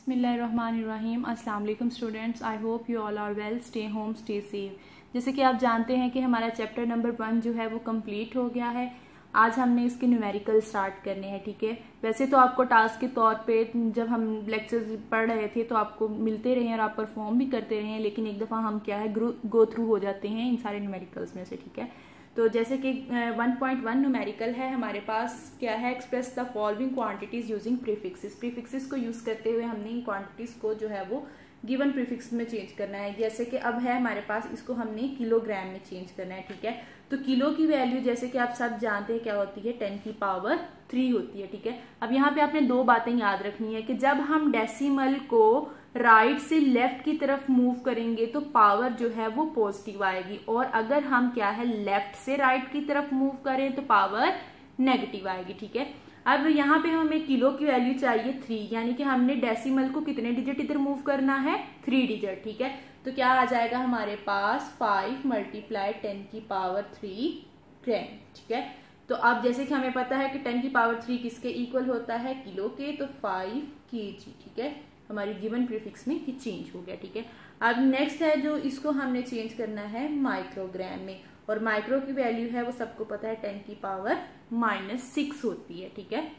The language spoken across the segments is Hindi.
बिस्मिल्लाहिर्रहमानिर्रहीम। अस्सलाम वालेकुम students, I hope you all are well, stay home stay safe. जैसे कि आप जानते हैं कि हमारा चैप्टर नंबर 1 जो है वो कंप्लीट हो गया है। आज हमने इसके न्यूमेरिकल स्टार्ट करने हैं। ठीक है, वैसे तो आपको टास्क के तौर पे जब हम लेक्चर्स पढ़ रहे थे तो आपको मिलते रहे और आप परफॉर्म भी करते रहे हैं, लेकिन एक दफ़ा हम क्या है गो थ्रू हो जाते हैं इन सारे न्यूमेरिकल्स में से। ठीक है, तो जैसे कि 1.1 न्यूमेरिकल है हमारे पास, क्या है, express the following quantities using prefixes. Prefixes को यूज करते हुए हमने इन क्वांटिटीज को जो है वो गिवन प्रीफिक्स में चेंज करना है। जैसे कि अब है हमारे पास, इसको हमने किलोग्राम में चेंज करना है। ठीक है, तो किलो की वैल्यू जैसे कि आप सब जानते हैं क्या होती है, 10 की पावर 3 होती है। ठीक है, अब यहाँ पे आपने दो बातें याद रखनी है कि जब हम डेसिमल को राइट से लेफ्ट की तरफ मूव करेंगे तो पावर जो है वो पॉजिटिव आएगी, और अगर हम क्या है लेफ्ट से राइट की तरफ मूव करें तो पावर नेगेटिव आएगी। ठीक है, अब यहाँ पे हमें किलो की वैल्यू चाहिए 3, यानी कि हमने डेसिमल को कितने डिजिट इधर मूव करना है, 3 डिजिट। ठीक है, तो क्या आ जाएगा हमारे पास 5 मल्टीप्लाई 10 की पावर 3 ग्राम। ठीक है, तो अब जैसे कि हमें पता है कि 10 की पावर 3 किसके इक्वल होता है, किलो के, तो 5 kg। ठीक है, हमारी गिवन प्रीफिक्स में ये चेंज हो गया। ठीक है, अब नेक्स्ट है जो इसको हमने चेंज करना है माइक्रोग्राम में, और माइक्रो की वैल्यू है वो सबको पता है 10 की पावर -6 होती है। ठीक है,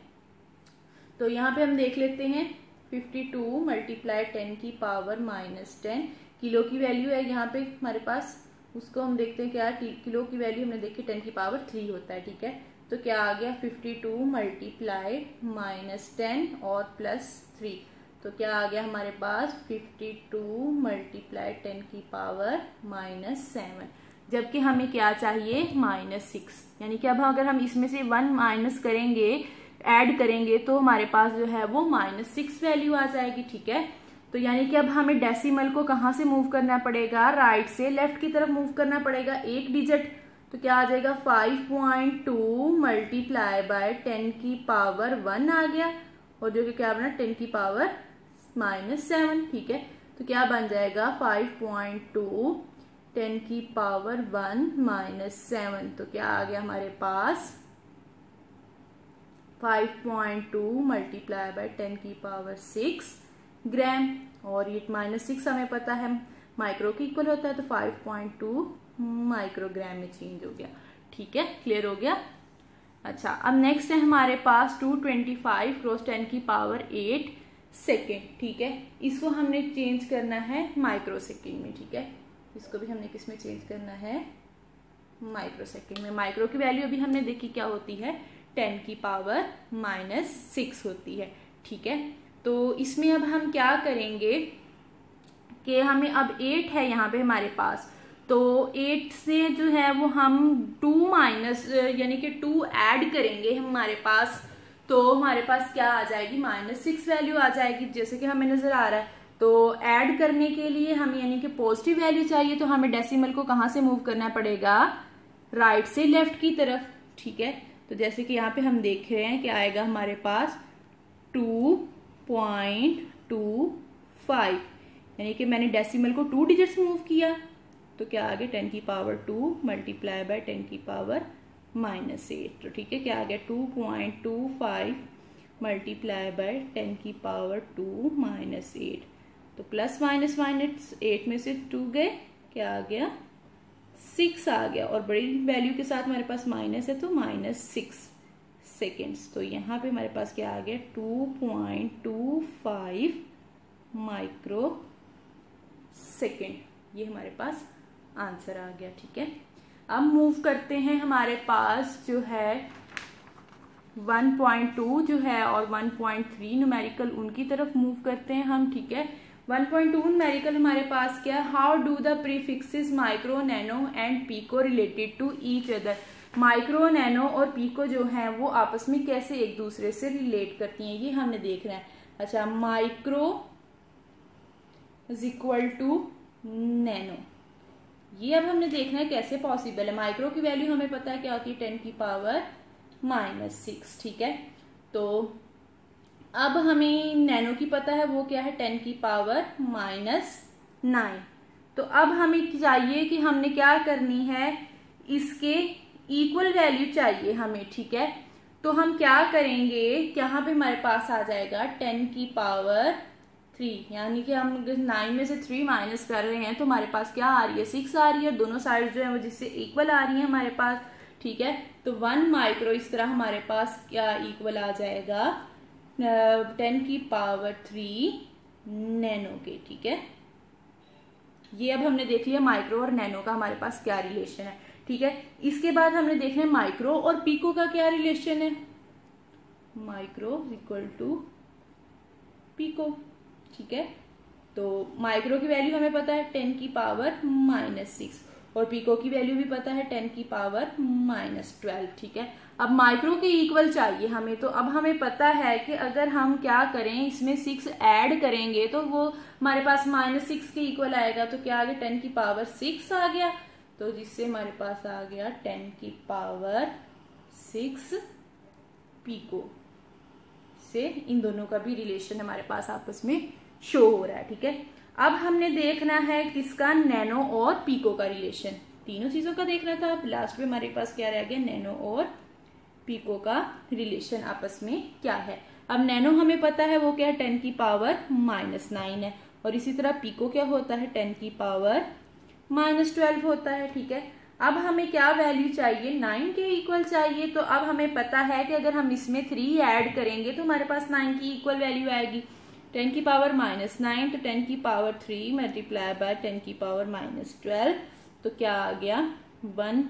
तो यहाँ पे हम देख लेते हैं 52 मल्टीप्लाई 10 की पावर -10 किलो की वैल्यू है यहाँ पे हमारे पास। उसको हम देखते हैं क्या, किलो की वैल्यू हमने देखी 10 की पावर 3 होता है। ठीक है, तो क्या आ गया 52 मल्टीप्लाई -10 और +3, तो क्या आ गया हमारे पास 52 मल्टीप्लाई 10 की पावर -7, जबकि हमें क्या चाहिए -6, यानी कि अब अगर हम इसमें से 1 माइनस करेंगे, ऐड करेंगे, तो हमारे पास जो है वो -6 वैल्यू आ जाएगी। ठीक है, तो यानी कि अब हमें डेसिमल को कहाँ से मूव करना पड़ेगा, राइट से लेफ्ट की तरफ मूव करना पड़ेगा एक डिजिट, तो क्या आ जाएगा 5.2 मल्टीप्लाई बाय 10 की पावर 1 आ गया, और जो कि क्या बना 10 की पावर -7। ठीक है, तो क्या बन जाएगा 5.2 10 की पावर 1 -7, तो क्या आ गया हमारे पास 5.2 मल्टीप्लाई बाय 10 की पावर 6 ग्राम, और ये -6 हमें पता है माइक्रो की इक्वल होता है, तो 5.2 माइक्रोग्राम में चेंज हो गया। ठीक है, क्लियर हो गया। अच्छा, अब नेक्स्ट है हमारे पास 225 क्रॉस 10 की पावर 8 सेकेंड। ठीक है, इसको हमने चेंज करना है माइक्रो सेकेंड में। ठीक है, इसको भी हमने किस में चेंज करना है, माइक्रो सेकेंड में। माइक्रो की वैल्यू अभी हमने देखी क्या होती है, 10 की पावर -6 होती है। ठीक है, तो इसमें अब हम क्या करेंगे कि हमें अब 8 है यहाँ पे हमारे पास, तो 8 से जो है वो हम 2 माइनस यानी कि 2 ऐड करेंगे हमारे पास, तो हमारे पास क्या आ जाएगी -6 वैल्यू आ जाएगी, जैसे कि हमें नजर आ रहा है। तो ऐड करने के लिए हमें यानी कि पॉजिटिव वैल्यू चाहिए, तो हमें डेसिमल को कहाँ से मूव करना पड़ेगा, राइट से लेफ्ट की तरफ। ठीक है, तो जैसे कि यहाँ पे हम देख रहे हैं कि आएगा हमारे पास 2.25, यानी कि मैंने डेसिमल को 2 डिजिट्स मूव किया, तो क्या आ गया 10 की पावर 2 मल्टीप्लाई बाय 10 की पावर -8, तो ठीक है, क्या आ गया 2.25 मल्टीप्लाई बाय 10 की पावर 2 -8, तो प्लस माइनस माइनस 8 में से 2 गए, क्या आ गया 6 आ गया, और बड़ी वैल्यू के साथ हमारे पास माइनस है तो -6 सेकेंड्स, तो यहाँ पे हमारे पास क्या आ गया 2.25 माइक्रो सेकेंड, ये हमारे पास आंसर आ गया। ठीक है, अब मूव करते हैं हमारे पास जो है 1.2 जो है और 1.3 न्यूमेरिकल, उनकी तरफ मूव करते हैं हम। ठीक है, 1.2 न्यूमेरिकल हमारे पास क्या, how do the prefixes micro, nano and pico related to each other. Micro, nano और पीको जो है वो आपस में कैसे एक दूसरे से रिलेट करती हैं, ये हमने देखना है। अच्छा, micro is equal to nano, ये अब हमने देखना है कैसे पॉसिबल है। माइक्रो की वैल्यू हमें पता है क्या होती है, 10 की पावर -6। ठीक है, तो अब हमें नैनो की पता है वो क्या है, 10 की पावर -9। तो अब हमें चाहिए कि हमने क्या करनी है, इसके इक्वल वैल्यू चाहिए हमें। ठीक है, तो हम क्या करेंगे, यहाँ पे हमारे पास आ जाएगा 10 की पावर 3, यानी कि हम 9 में से 3 माइनस कर रहे हैं तो हमारे पास क्या आ रही है, 6 आ रही है। दोनों साइड जो है वो जिससे इक्वल आ रही है हमारे पास, ठीक है। तो 1 माइक्रो इस तरह हमारे पास क्या इक्वल आ जाएगा 10 की पावर 3 नैनो के, ठीक है। ये अब हमने देख लिया माइक्रो और नैनो का हमारे पास क्या रिलेशन है, ठीक है। इसके बाद हमने देखना है माइक्रो और पिको का क्या रिलेशन है। माइक्रो इक्वल टू पिको, ठीक है। तो माइक्रो की वैल्यू हमें पता है 10 की पावर -6 और पिको की वैल्यू भी पता है 10 की पावर -12, ठीक है। अब माइक्रो के इक्वल चाहिए हमें, तो अब हमें पता है कि अगर हम क्या करें, इसमें 6 ऐड करेंगे तो वो हमारे पास -6 के इक्वल आएगा। तो क्या आ गया 10 की पावर 6 आ गया, तो जिससे हमारे पास आ गया 10 की पावर 6 पिको से। इन दोनों का भी रिलेशन हमारे पास आपस में शो हो रहा है, ठीक है। अब हमने देखना है किसका, नैनो और पिको का रिलेशन। तीनों चीजों का देखना था। अब लास्ट में हमारे पास क्या रह गया, नैनो और पिको का रिलेशन आपस में क्या है। अब नैनो हमें पता है वो क्या है 10 की पावर -9 है, और इसी तरह पिको क्या होता है 10 की पावर -12 होता है, ठीक है। अब हमें क्या वैल्यू चाहिए, 9 के इक्वल चाहिए। तो अब हमें पता है कि अगर हम इसमें 3 ऐड करेंगे तो हमारे पास 9 की इक्वल वैल्यू आएगी। 10 की पावर -9 तो 10 की पावर 3 मल्टीप्लाई बाय 10 की पावर -12, तो क्या आ गया 1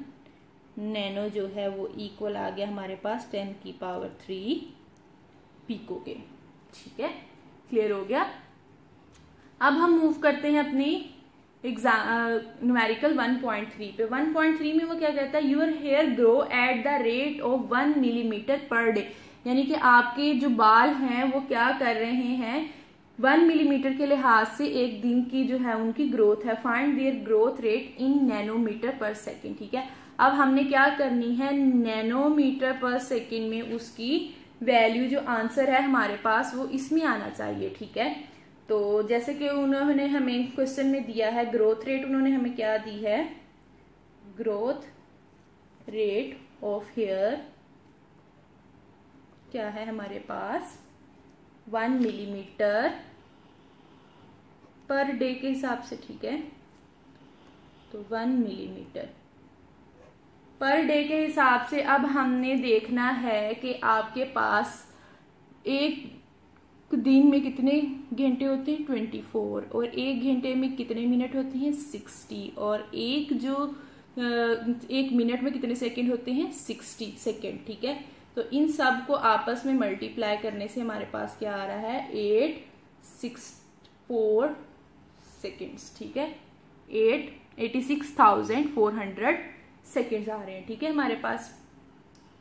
नैनो जो है वो इक्वल आ गया हमारे पास 10 की पावर 3 पिको के, ठीक है। क्लियर हो गया। अब हम मूव करते हैं अपनी न्यूमेरिकल 1.3 पे। 1.3 में वो क्या कहता है, your hair grow at the rate of 1 millimetre per day, यानी कि आपके जो बाल हैं वो क्या कर रहे हैं 1 मिलीमीटर के लिहाज से एक दिन की जो है उनकी ग्रोथ है। Find their growth rate in nanometre per second, ठीक है। अब हमने क्या करनी है, नैनोमीटर पर सेकेंड में उसकी वैल्यू जो आंसर है हमारे पास वो इसमें आना चाहिए, ठीक है। तो जैसे कि उन्होंने हमें क्वेश्चन में दिया है ग्रोथ रेट, उन्होंने हमें क्या दी है, ग्रोथ रेट ऑफ हेयर क्या है हमारे पास 1 मिलीमीटर पर डे के हिसाब से, ठीक है। तो 1 मिलीमीटर पर डे के हिसाब से अब हमने देखना है कि आपके पास एक दिन में कितने घंटे होते हैं 24, और एक घंटे में कितने मिनट होते हैं 60, और एक मिनट में कितने सेकंड होते हैं 60 सेकंड, ठीक है। तो इन सब को आपस में मल्टीप्लाई करने से हमारे पास क्या आ रहा है 864 सेकेंड्स, ठीक है। 86,400 सेकेंड्स आ रहे हैं, ठीक है हमारे पास।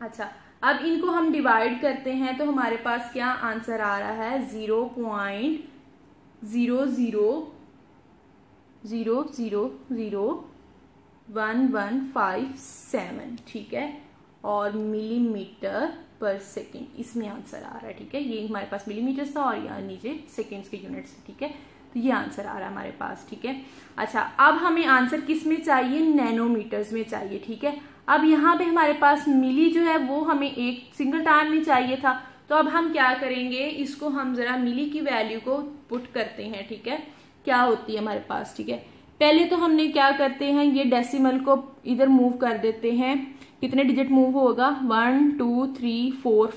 अच्छा, अब इनको हम डिवाइड करते हैं तो हमारे पास क्या आंसर आ रहा है 0.0001157, ठीक है। और मिलीमीटर पर सेकेंड इसमें आंसर आ रहा है, ठीक है। ये हमारे पास मिलीमीटर था और यहाँ नीचे सेकेंड्स के यूनिट्स, ठीक है। तो ये आंसर आ रहा है हमारे पास, ठीक है। अच्छा, अब हमें आंसर किस में चाहिए, नैनोमीटर्स में चाहिए, ठीक है। अब यहाँ पे हमारे पास मिली जो है वो हमें एक सिंगल टाइम में चाहिए था, तो अब हम क्या करेंगे, इसको हम जरा मिली की वैल्यू को पुट करते हैं, ठीक है। क्या होती है हमारे पास, ठीक है। पहले तो हमने क्या करते हैं, ये डेसिमल को इधर मूव कर देते हैं। कितने डिजिट मूव होगा 1 2 3 4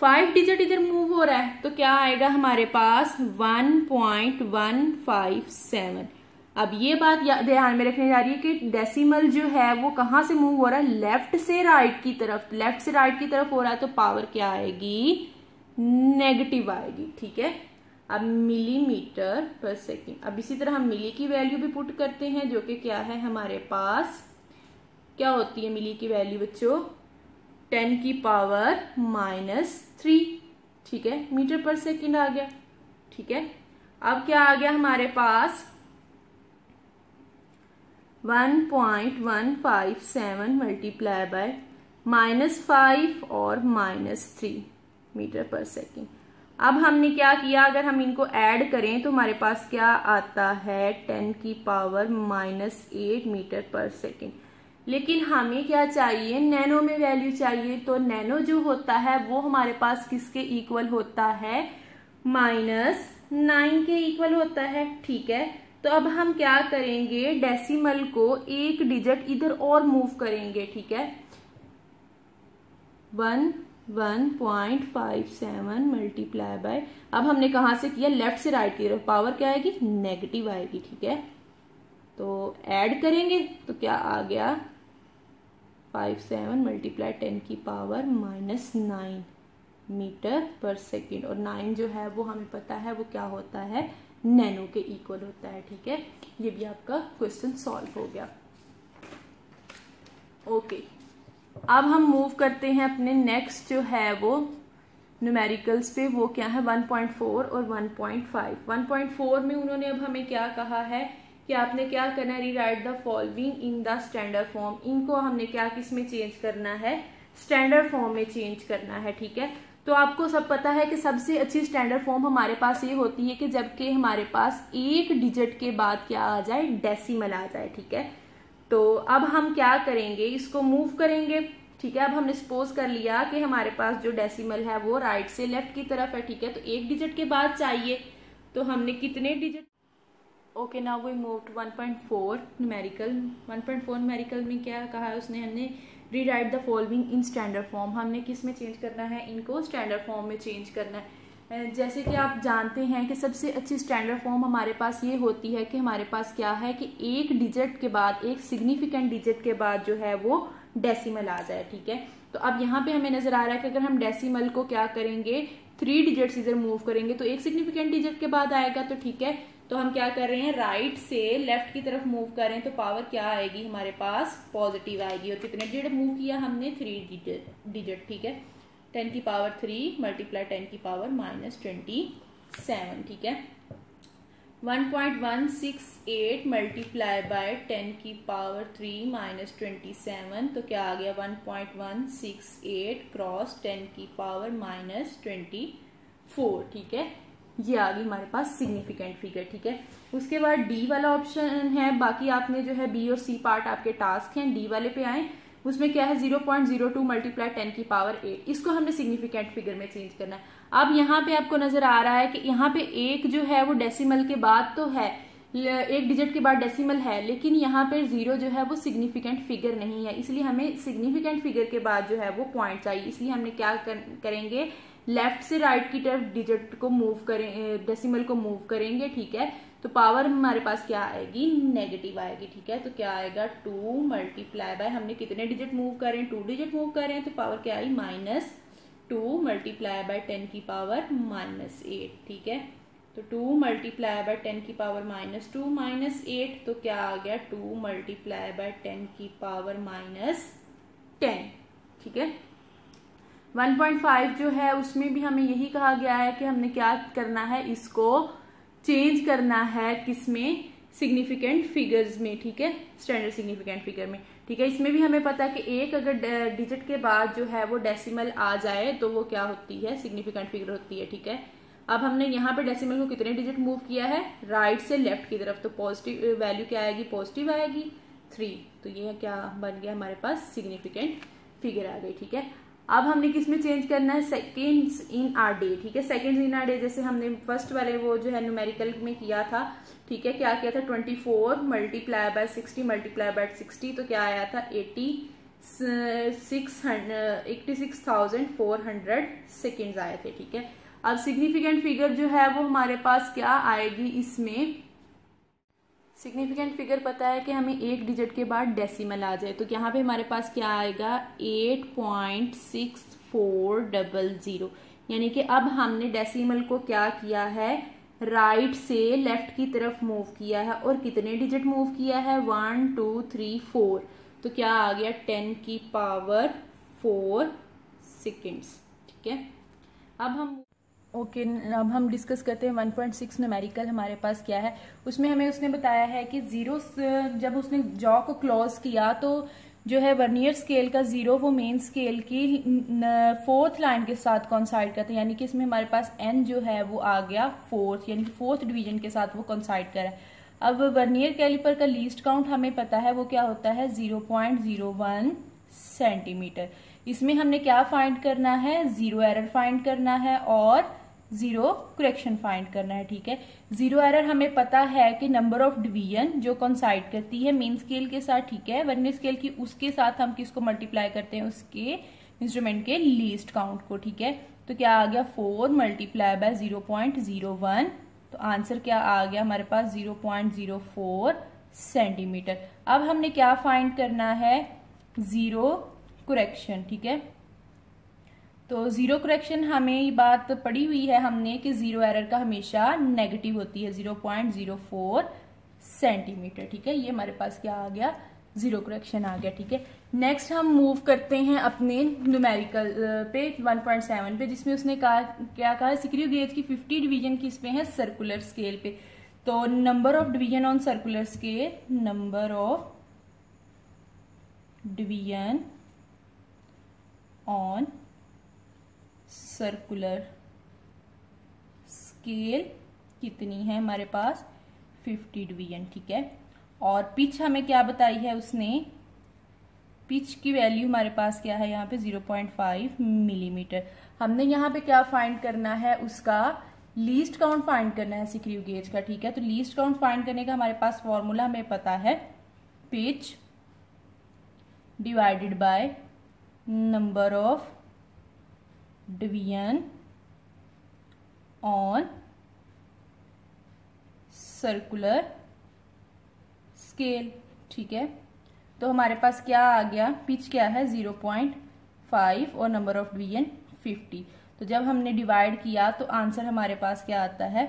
5 डिजिट इधर मूव हो रहा है, तो क्या आएगा हमारे पास 1.157। अब ये बात ध्यान में रखने जा रही है कि डेसिमल जो है वो कहाँ से मूव हो रहा है, लेफ्ट से राइट की तरफ। लेफ्ट से राइट की तरफ हो रहा है तो पावर क्या आएगी, नेगेटिव आएगी, ठीक है। अब मिलीमीटर पर सेकेंड, अब इसी तरह हम मिली की वैल्यू भी पुट करते हैं जो कि क्या है हमारे पास, क्या होती है मिली की वैल्यू बच्चों 10 की पावर -3, ठीक है। मीटर पर सेकेंड आ गया, ठीक है। अब क्या आ गया हमारे पास 1.157 मल्टीप्लाई बाय -5 और -3 मीटर पर सेकेंड। अब हमने क्या किया, अगर हम इनको ऐड करें तो हमारे पास क्या आता है 10 की पावर -8 मीटर पर सेकेंड। लेकिन हमें क्या चाहिए, नैनो में वैल्यू चाहिए। तो नैनो जो होता है वो हमारे पास किसके इक्वल होता है -9 के इक्वल होता है, ठीक है। तो अब हम क्या करेंगे, डेसिमल को एक डिजिट इधर और मूव करेंगे, ठीक है। 157 मल्टीप्लाई बाय, अब हमने कहाँ से किया, लेफ्ट से राइट की तरफ, पावर क्या आएगी, नेगेटिव आएगी, ठीक है। तो ऐड करेंगे तो क्या आ गया, 57 मल्टीप्लाई 10 की पावर -9 मीटर पर सेकेंड, और 9 जो है वो हमें पता है वो क्या होता है, नैनो के इक्वल होता है, ठीक है। ये भी आपका क्वेश्चन सॉल्व हो गया। ओके, अब हम मूव करते हैं अपने नेक्स्ट जो है वो न्यूमेरिकल्स पे, वो क्या है 1.4 और 1.5। 1.4 में उन्होंने अब हमें क्या कहा है कि आपने क्या करना है, rewrite the following in the standard form. इनको हमने क्या किस में चेंज करना है, स्टैंडर्ड फॉर्म में चेंज करना है, ठीक है। तो आपको सब पता है कि सबसे अच्छी स्टैंडर्ड फॉर्म हमारे पास ये होती है कि जबकि हमारे पास एक डिजिट के बाद क्या आ जाए, डेसिमल आ जाए, ठीक है। तो अब हम क्या करेंगे, इसको मूव करेंगे, ठीक है। अब हमने सपोज कर लिया कि हमारे पास जो डेसिमल है वो राइट से लेफ्ट की तरफ है, ठीक है। तो एक डिजिट के बाद चाहिए, तो हमने कितने digit, okay now we move to 1.4 numerical. 1.4 numerical में क्या कहा है उसने, हमने rewrite the following in standard form. हमने किस में चेंज करना है, इनको स्टैंडर्ड फॉर्म में चेंज करना है। जैसे कि आप जानते हैं कि सबसे अच्छी स्टैंडर्ड फॉर्म हमारे पास ये होती है कि हमारे पास क्या है कि एक डिजिट के बाद, एक सिग्निफिकेंट डिजिट के बाद जो है वो डेसिमल आ जाए, ठीक है। तो अब यहाँ पे हमें नजर आ रहा है कि अगर हम डेसिमल को क्या करेंगे, 3 डिजिट्स इधर मूव करेंगे तो एक सिग्निफिकेंट डिजिट के बाद आएगा, तो ठीक है। तो हम क्या कर रहे हैं, राइट से लेफ्ट की तरफ मूव करें तो पावर क्या आएगी हमारे पास, पॉजिटिव आएगी। और कितने डिजिट मूव किया हमने, 3 डिजिट, ठीक है। 10 की पावर 3 मल्टीप्लाई 10 की पावर -27, ठीक है। 1.168 मल्टीप्लाई बाय 10 की पावर 3 -27, तो क्या आ गया 1.168 क्रॉस 10 की पावर -24, ठीक है। ये आ गई हमारे पास सिग्निफिकेंट फिगर, ठीक है। उसके बाद डी वाला ऑप्शन है, बाकी आपने जो है बी और सी पार्ट आपके टास्क हैं, डी वाले पे आए। उसमें क्या है 0.02 मल्टीप्लाई 10 की पावर 8, इसको हमने सिग्निफिकेंट फिगर में चेंज करना है। अब यहाँ पे आपको नजर आ रहा है कि यहाँ पे एक जो है वो डेसिमल के बाद तो है, एक डिजिट के बाद डेसिमल है, लेकिन यहाँ पे 0 जो है वो सिग्निफिकेंट फिगर नहीं है, इसलिए हमें सिग्निफिकेंट फिगर के बाद जो है वो पॉइंट चाहिए। इसलिए हमने क्या करेंगे, लेफ्ट से राइट की तरफ डिजिट को मूव करें, डेसिमल को मूव करेंगे, ठीक है। तो पावर हमारे पास क्या आएगी, नेगेटिव आएगी, ठीक है। तो क्या आएगा 2 मल्टीप्लाई बाय, हमने कितने डिजिट मूव कर रहे हैं, 2 डिजिट मूव कर रहे हैं, तो पावर क्या आई -2 मल्टीप्लाई बाय 10 की पावर -8, ठीक है। तो 2 मल्टीप्लाई बाय 10 की पावर -2 -8, तो क्या आ गया 2 मल्टीप्लाई बाय 10 की पावर -10, ठीक है। 1.5 जो है उसमें भी हमें यही कहा गया है कि हमने क्या करना है, इसको चेंज करना है किसमें, सिग्निफिकेंट फिगर्स में, ठीक है, स्टैंडर्ड सिग्निफिकेंट फिगर में, ठीक है। इसमें भी हमें पता है कि एक अगर डिजिट के बाद जो है वो डेसिमल आ जाए तो वो क्या होती है, सिग्निफिकेंट फिगर होती है, ठीक है। अब हमने यहाँ पे डेसिमल को कितने डिजिट मूव किया है, राइट से लेफ्ट की तरफ, तो पॉजिटिव वैल्यू क्या आएगी, पॉजिटिव आएगी 3, तो ये क्या बन गया हमारे पास, सिग्निफिकेंट फिगर आ गई, ठीक है। अब हमने किसमें चेंज करना है, सेकेंड्स इन आर डे, ठीक है। सेकेंड्स इन आर डे जैसे हमने फर्स्ट वाले वो जो है न्यूमेरिकल में किया था, ठीक है। क्या किया था 24 मल्टीप्लाई बाय 60 मल्टीप्लाई बाय 60, तो क्या आया था 86,400 सेकेंड्स आए थे, ठीक है। अब सिग्निफिकेंट फिगर जो है वो हमारे पास क्या आएगी, इसमें सिग्निफिकेंट फिगर पता है कि हमें एक डिजिट के बाद डेसिमल आ जाए, तो यहाँ पे हमारे पास क्या आएगा 8.6400, यानी कि अब हमने डेसिमल को क्या किया है, राइट से लेफ्ट की तरफ मूव किया है, और कितने डिजिट मूव किया है 1 2 3 4, तो क्या आ गया 10 की पावर 4 सेकेंड्स, ठीक है। अब हम डिस्कस करते हैं 1.6 न्यूमेरिकल हमारे पास क्या है। उसमें हमें उसने बताया है कि 0 जब उसने जॉ को क्लोज किया तो जो है वर्नियर स्केल का 0 वो मेन स्केल की 4th लाइन के साथ कॉन्साइड करते हैं, यानी कि इसमें हमारे पास n जो है वो आ गया 4th, यानी कि 4th डिवीजन के साथ वो कॉन्साइड कर रहा है। अब वर्नियर कैलिपर का लीस्ट काउंट हमें पता है वो क्या होता है 0.01 सेंटीमीटर। इसमें हमने क्या फाइंड करना है, जीरो एरर फाइंड करना है और जीरो करेक्शन फाइंड करना है। ठीक है, जीरो एरर हमें पता है कि नंबर ऑफ डिवीजन जो कोइंसाइड करती है मेन स्केल के साथ, ठीक है, वर्नियर स्केल की, उसके साथ हम किसको मल्टीप्लाई करते हैं, उसके इंस्ट्रूमेंट के लीस्ट काउंट को। ठीक है, तो क्या आ गया 4 मल्टीप्लाई बाय 0.01, तो आंसर क्या आ गया हमारे पास 0.04 सेंटीमीटर। अब हमने क्या फाइंड करना है, जीरो करेक्शन। ठीक है, तो जीरो करेक्शन हमें ये बात पढ़ी हुई है हमने कि जीरो एरर का हमेशा नेगेटिव होती है, 0.04 सेंटीमीटर। ठीक है, ये हमारे पास क्या आ गया, जीरो करेक्शन आ गया। ठीक है, नेक्स्ट हम मूव करते हैं अपने न्यूमेरिकल पे 1.7 पे, जिसमें उसने कहा क्या कहा, स्क्रू गेज की 50 डिवीजन किस पे है, सर्कुलर स्केल पे। तो number of division on circular scale, number of division on circular scale कितनी है हमारे पास, 50 डिवीजन। ठीक है, और पिच हमें क्या बताई है उसने, पिच की वैल्यू हमारे पास क्या है यहाँ पे 0.5 मिलीमीटर। हमने यहाँ पे क्या फाइंड करना है, उसका लीस्ट काउंट फाइंड करना है स्क्रू गेज का। ठीक है, तो लीस्ट काउंट फाइंड करने का हमारे पास फॉर्मूला हमें पता है, pitch divided by number of division on circular scale. ठीक है, तो हमारे पास क्या आ गया, पिच क्या है 0.5 और नंबर ऑफ डिवीजन 50। तो जब हमने डिवाइड किया तो आंसर हमारे पास क्या आता है,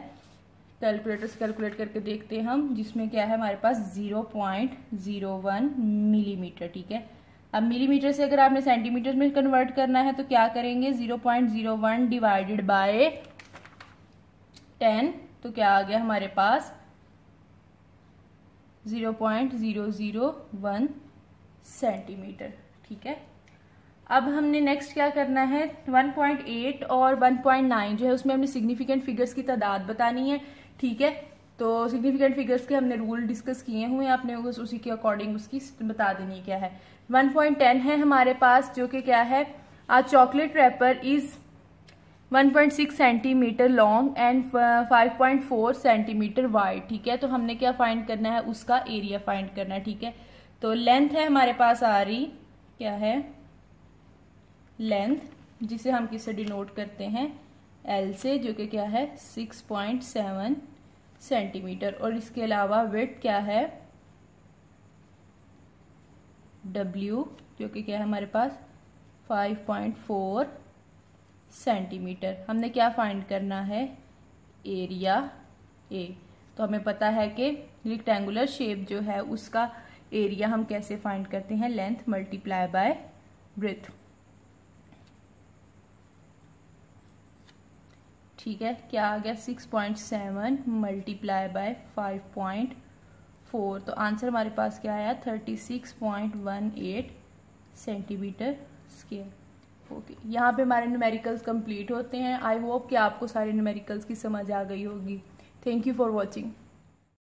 कैलकुलेटर से कैलकुलेट करके देखते हैं हम, जिसमें क्या है हमारे पास 0.01 मिलीमीटर। ठीक है, अब मिलीमीटर से अगर आपने सेंटीमीटर में कन्वर्ट करना है तो क्या करेंगे, 0.01 डिवाइडेड बाय 10, तो क्या आ गया हमारे पास 0.001 सेंटीमीटर। ठीक है, अब हमने नेक्स्ट क्या करना है, 1.8 और 1.9 जो है उसमें हमने सिग्निफिकेंट फिगर्स की तादाद बतानी है। ठीक है, तो सिग्निफिकेंट फिगर्स के हमने रूल डिस्कस किए हुए हैं, आपने उसी के अकॉर्डिंग उसकी बता देनी है क्या है। 1.10 है हमारे पास, जो कि क्या है, a chocolate wrapper is 1.6 centimetre long and 5.4 centimetre wide. ठीक है, तो हमने क्या फाइंड करना है, उसका एरिया फाइंड करना है। ठीक है, तो लेंथ है हमारे पास आ रही, क्या है, लेंथ, जिसे हम किससे डिनोट करते हैं, एल से, जो कि क्या है 6.7 सेंटीमीटर। और इसके अलावा विड्थ क्या है, डब्ल्यू, जो कि क्या है हमारे पास 5.4 सेंटीमीटर। हमने क्या फाइंड करना है, एरिया ए। तो हमें पता है कि रेक्टेंगुलर शेप जो है उसका एरिया हम कैसे फाइंड करते हैं, लेंथ मल्टीप्लाई बाय ब्रेथ। ठीक है, क्या आ गया 6.7 मल्टीप्लाई बाय 5.4, तो आंसर हमारे पास क्या आया 36.18 सेंटीमीटर स्क्वायर। ओके, यहाँ पे हमारे न्यूमेरिकल्स कंप्लीट होते हैं। आई होप कि आपको सारे न्यूमेरिकल्स की समझ आ गई होगी। Thank you for watching.